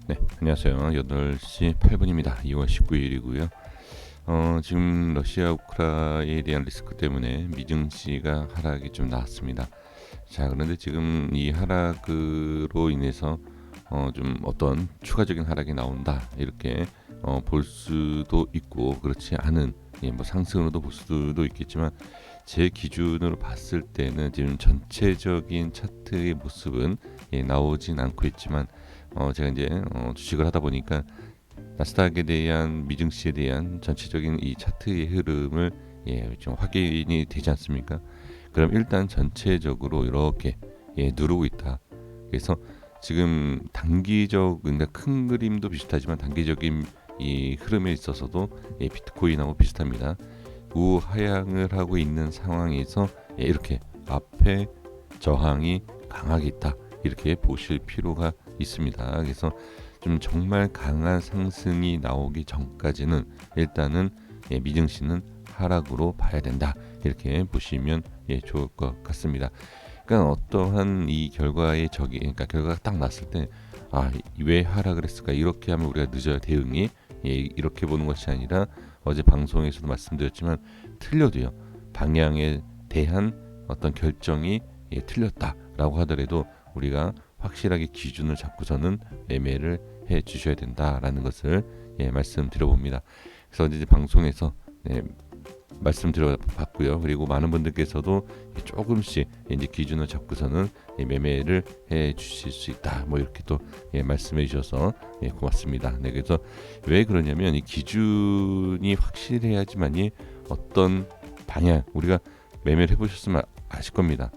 네, 안녕하세요. 8시 8분입니다. 2월 19일이고요. 지금 러시아 우크라이나에 대한 리스크 때문에 미증시가 하락이 좀 나왔습니다. 자, 그런데 지금 이 하락으로 인해서 좀 어떤 추가적인 하락이 나온다 이렇게 볼 수도 있고 그렇지 않은 뭐 상승으로도 볼 수도 있겠지만 제 기준으로 봤을 때는 지금 전체적인 차트의 모습은 나오진 않고 있지만 제가 이제 주식을 하다 보니까 나스닥에 대한 미증시에 대한 전체적인 이 차트의 흐름을 좀 확인이 되지 않습니까? 그럼 일단 전체적으로 이렇게 누르고 있다. 그래서 지금 단기적 그러니까 큰 그림도 비슷하지만 단기적인 이 흐름에 있어서도 비트코인하고 비슷합니다. 우하향을 하고 있는 상황에서 이렇게 앞에 저항이 강하게 있다. 이렇게 보실 필요가 있습니다. 그래서 좀 정말 강한 상승이 나오기 전까지는 일단은 미증시는 하락으로 봐야 된다. 이렇게 보시면 좋을 것 같습니다. 그러니까 어떠한 이 결과의 그러니까 결과가 딱 났을 때 왜 하락을 했을까? 이렇게 하면 우리가 늦어야 대응이 이렇게 보는 것이 아니라 어제 방송에서도 말씀드렸지만 틀려도요. 방향에 대한 어떤 결정이 틀렸다라고 하더라도 우리가 확실하게 기준을 잡고서는 매매를 해 주셔야 된다라는 것을 말씀드려봅니다. 그래서 이제 방송에서 말씀드려봤고요. 그리고 많은 분들께서도 조금씩 이제 기준을 잡고서는 매매를 해 주실 수 있다. 뭐 이렇게 또 말씀해 주셔서 고맙습니다. 네, 그래서 왜 그러냐면 이 기준이 확실해야지만이 어떤 방향 우리가 매매를 해보셨으면 아실 겁니다.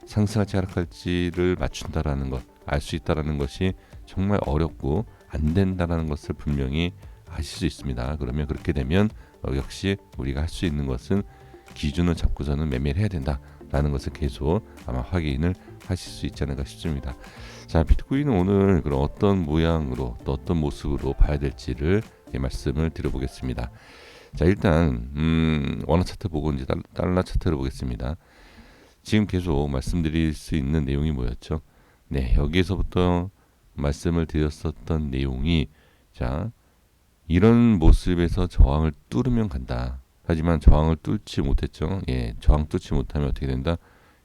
상승할지 하락할지를 맞춘다라는 것, 알 수 있다라는 것이 정말 어렵고 안 된다라는 것을 분명히 하실 수 있습니다. 그러면 그렇게 되면 역시 우리가 할 수 있는 것은 기준을 잡고서는 매매를 해야 된다라는 것을 계속 아마 확인을 하실 수 있지 않을까 싶습니다. 자, 비트코인은 오늘 그럼 어떤 모양으로 또 어떤 모습으로 봐야 될지를 말씀을 드려보겠습니다. 자, 일단 원화 차트 보고 이제 달러 차트를 보겠습니다. 지금 계속 말씀드릴 수 있는 내용이 뭐였죠? 네, 여기에서부터 말씀을 드렸었던 내용이 자, 이런 모습에서 저항을 뚫으면 간다. 하지만 저항을 뚫지 못했죠. 저항 뚫지 못하면 어떻게 된다?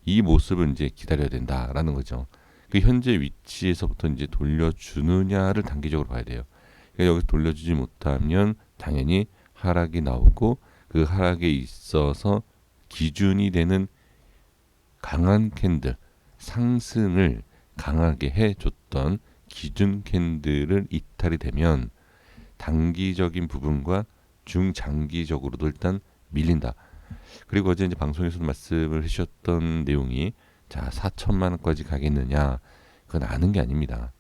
이 모습을 이제 기다려야 된다라는 거죠. 그 현재 위치에서부터 이제 돌려주느냐를 단기적으로 봐야 돼요. 그러니까 여기서 돌려주지 못하면 당연히 하락이 나오고 그 하락에 있어서 기준이 되는 강한 캔들, 상승을 강하게 해줬던 기준 캔들을 이탈이 되면 단기적인 부분과 중장기적으로도 일단 밀린다. 그리고 어제 이제 방송에서도 말씀을 해주셨던 내용이 자 4천만 원까지 가겠느냐 그건 아는 게 아닙니다.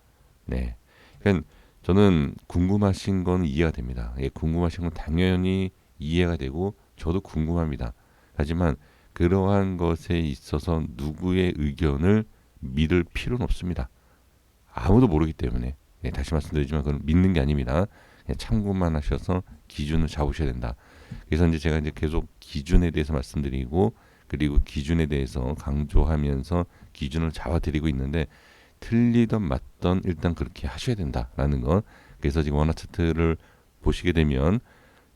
네, 그러니까 저는 궁금하신 건 이해가 됩니다. 궁금하신 건 당연히 이해가 되고 저도 궁금합니다. 하지만 그러한 것에 있어서 누구의 의견을 믿을 필요는 없습니다. 아무도 모르기 때문에 다시 말씀드리지만 그건 믿는 게 아닙니다. 그냥 참고만 하셔서 기준을 잡으셔야 된다. 그래서 이제 제가 이제 계속 기준에 대해서 말씀드리고 그리고 기준에 대해서 강조하면서 기준을 잡아드리고 있는데 틀리던 맞던 일단 그렇게 하셔야 된다라는 거. 그래서 지금 원화 차트를 보시게 되면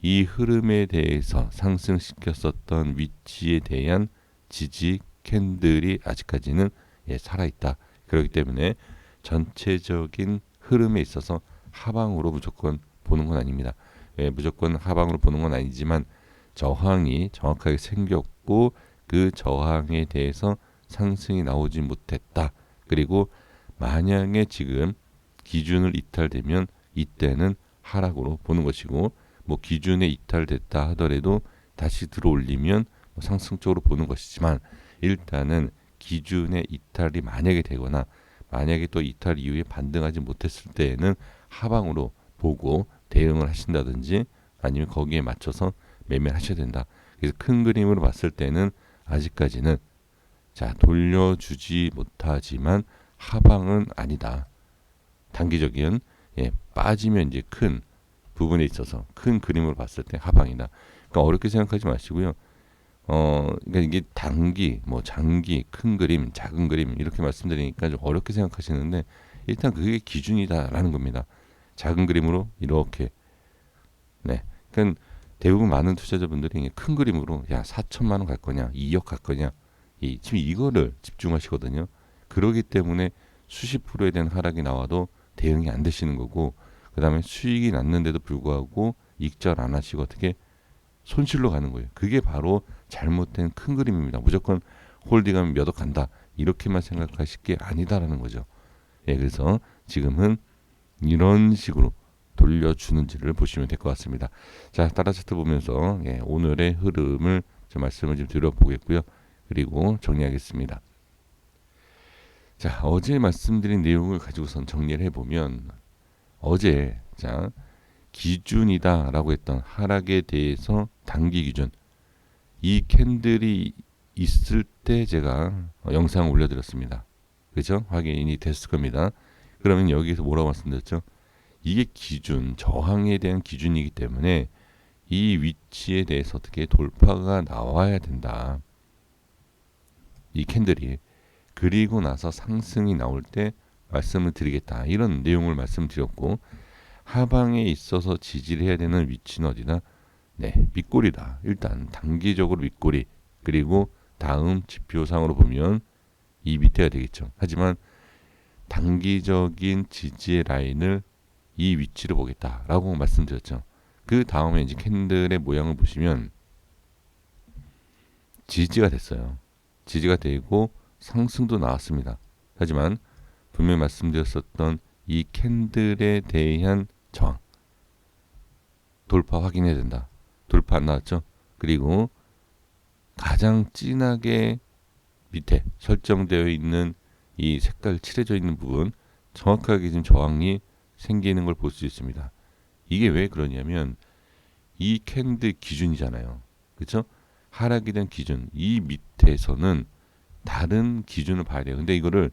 이 흐름에 대해서 상승시켰었던 위치에 대한 지지 캔들이 아직까지는 살아있다. 그렇기 때문에 전체적인 흐름에 있어서 하방으로 무조건 보는 건 아닙니다. 무조건 하방으로 보는 건 아니지만 저항이 정확하게 생겼고 그 저항에 대해서 상승이 나오지 못했다. 그리고 만약에 지금 기준을 이탈되면 이때는 하락으로 보는 것이고 뭐 기준에 이탈됐다 하더라도 다시 들어올리면 뭐 상승적으로 보는 것이지만 일단은 기준에 이탈이 만약에 되거나 만약에 또 이탈 이후에 반등하지 못했을 때에는 하방으로 보고 대응을 하신다든지 아니면 거기에 맞춰서 매매를 하셔야 된다. 그래서 큰 그림으로 봤을 때는 아직까지는 자 돌려주지 못하지만 하방은 아니다. 단기적인 빠지면 이제 큰 부분에 있어서 큰 그림으로 봤을 때 하방이다. 그러니까 어렵게 생각하지 마시고요. 그러니까 이게 단기, 뭐 장기, 큰 그림, 작은 그림 이렇게 말씀드리니까 좀 어렵게 생각하시는데 일단 그게 기준이다라는 겁니다. 작은 그림으로 이렇게. 네. 그러니까 대부분 많은 투자자분들이 큰 그림으로 야 4천만 원 갈 거냐, 2억 갈 거냐, 지금 이거를 집중하시거든요. 그러기 때문에 수십 프로에 대한 하락이 나와도 대응이 안 되시는 거고, 그 다음에 수익이 났는데도 불구하고 익절 안 하시고 어떻게 손실로 가는 거예요. 그게 바로 잘못된 큰 그림입니다. 무조건 홀딩하면 몇 억 간다 이렇게만 생각하실 게 아니다라는 거죠. 그래서 지금은 이런 식으로 돌려주는지를 보시면 될 것 같습니다. 자, 따라 차트 보면서 오늘의 흐름을 좀 말씀을 좀 드려보겠고요. 그리고 정리하겠습니다. 자, 어제 말씀드린 내용을 가지고선 정리를 해보면, 어제 자 기준이다라고 했던 하락에 대해서 단기 기준, 이 캔들이 있을 때 제가 영상을 올려드렸습니다. 그죠? 확인이 됐을 겁니다. 그러면 여기서 뭐라고 말씀드렸죠? 이게 기준, 저항에 대한 기준이기 때문에 이 위치에 대해서 어떻게 돌파가 나와야 된다. 이 캔들이. 그리고 나서 상승이 나올 때 말씀을 드리겠다. 이런 내용을 말씀드렸고, 하방에 있어서 지지를 해야 되는 위치는 어디다? 네, 윗골이다. 일단 단기적으로 윗골이. 그리고 다음 지표상으로 보면 이 밑에가 되겠죠. 하지만 단기적인 지지의 라인을 이 위치를 보겠다라고 말씀드렸죠. 그 다음에 이제 캔들의 모양을 보시면 지지가 됐어요. 지지가 되고 상승도 나왔습니다. 하지만 분명히 말씀드렸었던 이 캔들에 대한 저항, 돌파 확인해야 된다. 돌파 안 나왔죠? 그리고 가장 진하게 밑에 설정되어 있는 이 색깔 칠해져 있는 부분, 정확하게 지금 저항이 생기는 걸 볼 수 있습니다. 이게 왜 그러냐면 이 캔들 기준이잖아요. 그렇죠? 하락이 된 기준, 이 밑에서는 다른 기준을 봐야 돼요. 근데 이거를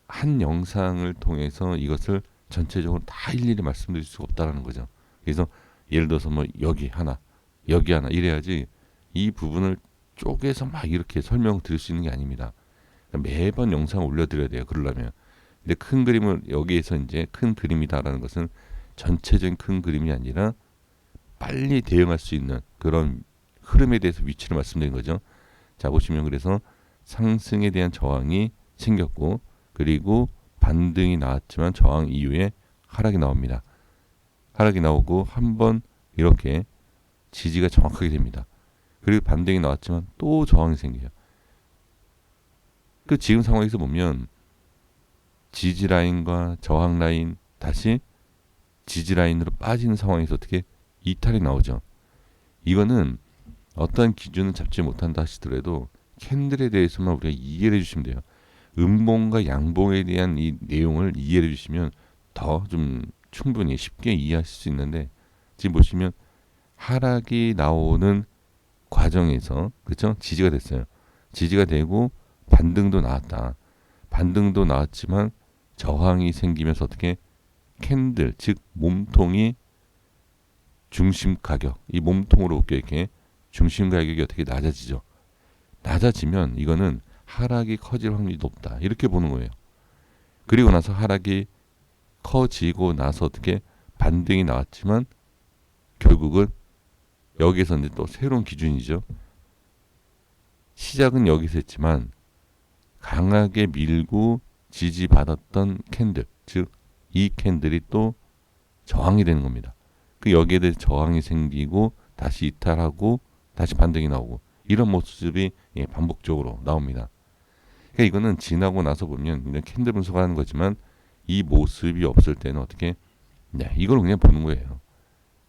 한 영상을 통해서 이것을 전체적으로 다 일일이 말씀드릴 수가 없다는 거죠. 그래서 예를 들어서 뭐 여기 하나 이래야지 이 부분을 쪼개서 막 이렇게 설명을 드릴 수 있는 게 아닙니다. 매번 영상을 올려드려야 돼요. 그러려면. 근데 큰 그림을 여기에서 이제 큰 그림이다라는 것은 전체적인 큰 그림이 아니라 빨리 대응할 수 있는 그런 흐름에 대해서 위치를 말씀드린 거죠. 자, 보시면 그래서 상승에 대한 저항이 생겼고, 그리고 반등이 나왔지만 저항 이후에 하락이 나옵니다. 하락이 나오고 한번 이렇게 지지가 정확하게 됩니다. 그리고 반등이 나왔지만 또 저항이 생겨요. 그 지금 상황에서 보면 지지 라인과 저항 라인, 다시 지지 라인으로 빠지는 상황에서 어떻게 이탈이 나오죠. 이거는 어떠한 기준을 잡지 못한다 하시더라도 캔들에 대해서만 우리가 이해를 해주시면 돼요. 음봉과 양봉에 대한 이 내용을 이해를 해주시면 더 좀 충분히 쉽게 이해하실 수 있는데, 지금 보시면 하락이 나오는 과정에서, 그렇죠? 지지가 됐어요. 지지가 되고 반등도 나왔다. 반등도 나왔지만 저항이 생기면서 어떻게 캔들, 즉 몸통이 중심 가격, 이 몸통으로 웃겨 이렇게 중심 가격이 어떻게 낮아지죠. 낮아지면 이거는 하락이 커질 확률이 높다. 이렇게 보는 거예요. 그리고 나서 하락이 커지고 나서 어떻게 반등이 나왔지만 결국은 여기서 이제 또 새로운 기준이죠. 시작은 여기서 했지만 강하게 밀고 지지받았던 캔들, 즉 이 캔들이 또 저항이 되는 겁니다. 그 여기에 대해 저항이 생기고 다시 이탈하고 다시 반등이 나오고, 이런 모습이 반복적으로 나옵니다. 그러니까 이거는 지나고 나서 보면 이런 캔들 분석을 하는 거지만 이 모습이 없을 때는 어떻게, 이걸 그냥 보는 거예요.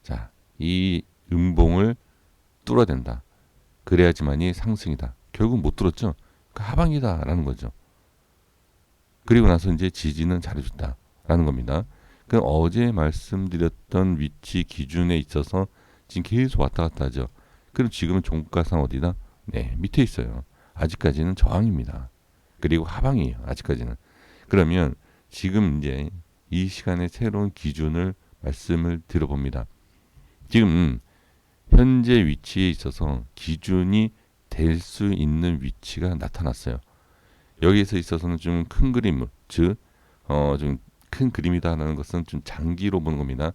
자, 이 음봉을 뚫어야 된다. 그래야지만이 상승이다. 결국 못 뚫었죠. 그 하방이다라는 거죠. 그리고 나서 이제 지지는 잘해줬다라는 겁니다. 그 어제 말씀드렸던 위치 기준에 있어서 지금 계속 왔다 갔다 하죠. 그럼 지금은 종가상 어디다? 네, 밑에 있어요. 아직까지는 저항입니다. 그리고 하방이에요. 아직까지는. 그러면 지금 이제 이 시간에 새로운 기준을 말씀을 드려봅니다. 지금 현재 위치에 있어서 기준이 될 수 있는 위치가 나타났어요. 여기에서 있어서는 좀 큰 그림을, 즉 좀 큰 그림이다라는 것은 좀 장기로 보는 겁니다.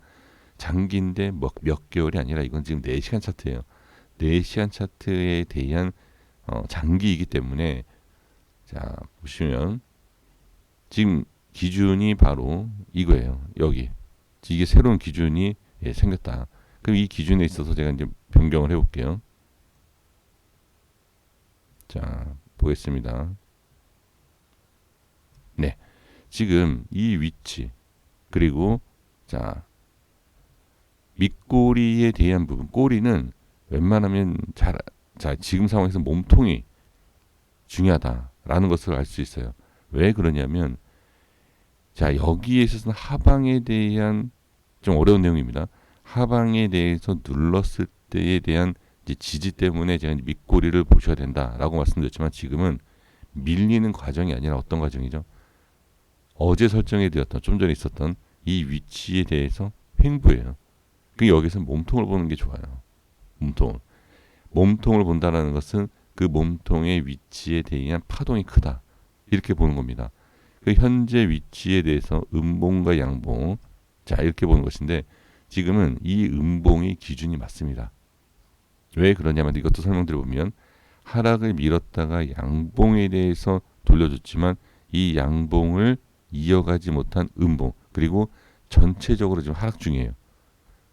장기인데 몇 개월이 아니라 이건 지금 4시간 차트예요. 4시간 차트에 대한 장기이기 때문에 자 보시면 지금 기준이 바로 이거예요. 여기 이게 새로운 기준이 생겼다. 그럼 이 기준에 있어서 제가 이제 변경을 해볼게요. 자 보겠습니다. 네, 지금 이 위치 그리고 자 밑꼬리에 대한 부분, 꼬리는 웬만하면 자 지금 상황에서 몸통이 중요하다라는 것을 알 수 있어요. 왜 그러냐면 자 여기에 있어서는 하방에 대한 좀 어려운 내용입니다. 하방에 대해서 눌렀을 때에 대한 이제 지지 때문에 제가 밑꼬리를 보셔야 된다라고 말씀드렸지만 지금은 밀리는 과정이 아니라 어떤 과정이죠? 어제 설정해 드렸던 좀 전에 있었던 이 위치에 대해서 횡보예요. 그 여기서 몸통을 보는 게 좋아요. 몸통을 본다는 것은 그 몸통의 위치에 대한 파동이 크다. 이렇게 보는 겁니다. 그 현재 위치에 대해서 음봉과 양봉 자 이렇게 보는 것인데 지금은 이 음봉이 기준이 맞습니다. 왜 그러냐면 이것도 설명드려보면 하락을 밀었다가 양봉에 대해서 돌려줬지만 이 양봉을 이어가지 못한 음봉 그리고 전체적으로 지금 하락 중이에요.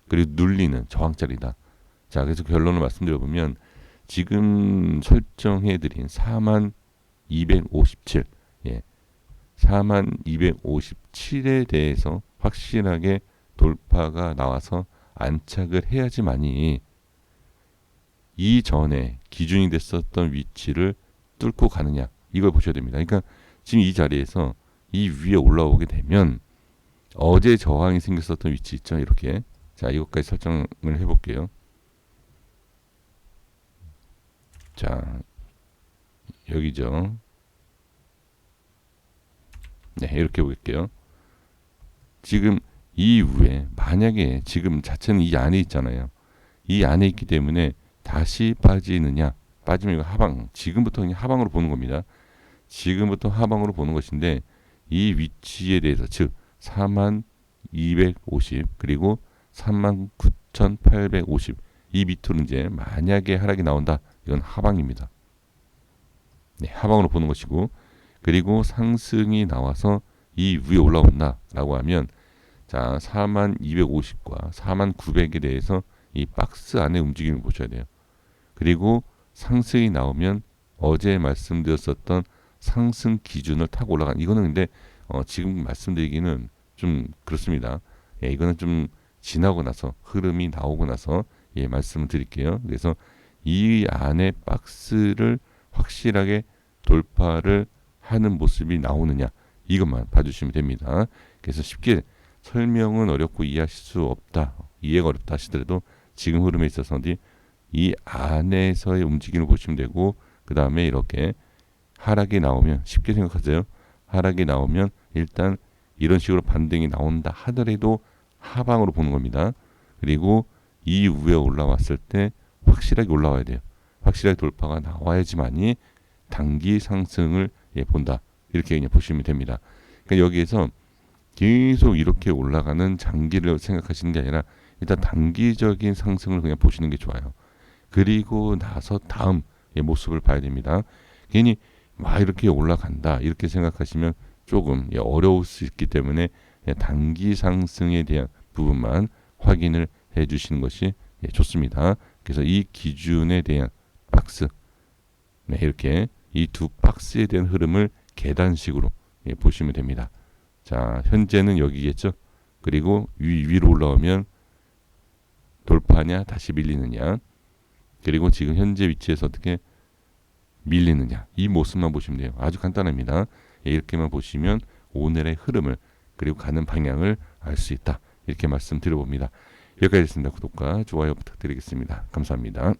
그리고 눌리는 저항자리다. 자 그래서 결론을 말씀드려보면 지금 설정해드린 4257 4257에 대해서 확실하게 돌파가 나와서 안착을 해야지만이 이전에 기준이 됐었던 위치를 뚫고 가느냐 이걸 보셔야 됩니다. 그러니까 지금 이 자리에서 이 위에 올라오게 되면 어제 저항이 생겼었던 위치 있죠. 이렇게 자 이것까지 설정을 해볼게요. 자 여기죠. 네 이렇게 볼게요. 지금 이 위에 만약에 지금 자체는 이 안에 있잖아요. 이 안에 있기 때문에 다시 빠지느냐 빠지면 이거 하방 지금부터 그냥 하방으로 보는 겁니다. 지금부터 하방으로 보는 것인데 이 위치에 대해서 즉 4250 그리고 39,850 이 밑으로 이제 만약에 하락이 나온다 이건 하방입니다. 네, 하방으로 보는 것이고 그리고 상승이 나와서 이 위에 올라온다 라고 하면 자 4250과 4900에 대해서 이 박스 안에 움직임을 보셔야 돼요. 그리고 상승이 나오면 어제 말씀드렸었던 상승 기준을 타고 올라간 이거는 근데 지금 말씀드리기는 좀 그렇습니다. 예, 이거는 좀 지나고 나서 흐름이 나오고 나서 예, 말씀을 드릴게요. 그래서 이 안에 박스를 확실하게 돌파를 하는 모습이 나오느냐 이것만 봐주시면 됩니다. 그래서 쉽게 설명은 어렵고 이해하실 수 없다, 이해가 어렵다 하시더라도 지금 흐름에 있어서 이 안에서의 움직임을 보시면 되고 그 다음에 이렇게 하락이 나오면 쉽게 생각하세요. 하락이 나오면 일단 이런 식으로 반등이 나온다 하더라도 하방으로 보는 겁니다. 그리고 이 위에 올라왔을 때 확실하게 올라와야 돼요. 확실하게 돌파가 나와야지만이 단기 상승을 본다. 이렇게 그냥 보시면 됩니다. 그러니까 여기에서 계속 이렇게 올라가는 장기를 생각하시는 게 아니라 일단 단기적인 상승을 그냥 보시는 게 좋아요. 그리고 나서 다음 모습을 봐야 됩니다. 괜히 막 이렇게 올라간다 이렇게 생각하시면 조금 어려울 수 있기 때문에 단기 상승에 대한 부분만 확인을 해 주시는 것이 좋습니다. 그래서 이 기준에 대한 박스 이렇게 이 두 박스에 대한 흐름을 계단식으로 보시면 됩니다. 자 현재는 여기겠죠. 그리고 위로 올라오면 돌파냐 다시 밀리느냐 그리고 지금 현재 위치에서 어떻게 밀리느냐 이 모습만 보시면 돼요. 아주 간단합니다. 이렇게만 보시면 오늘의 흐름을 그리고 가는 방향을 알 수 있다. 이렇게 말씀드려봅니다. 여기까지 됐습니다. 구독과 좋아요 부탁드리겠습니다. 감사합니다.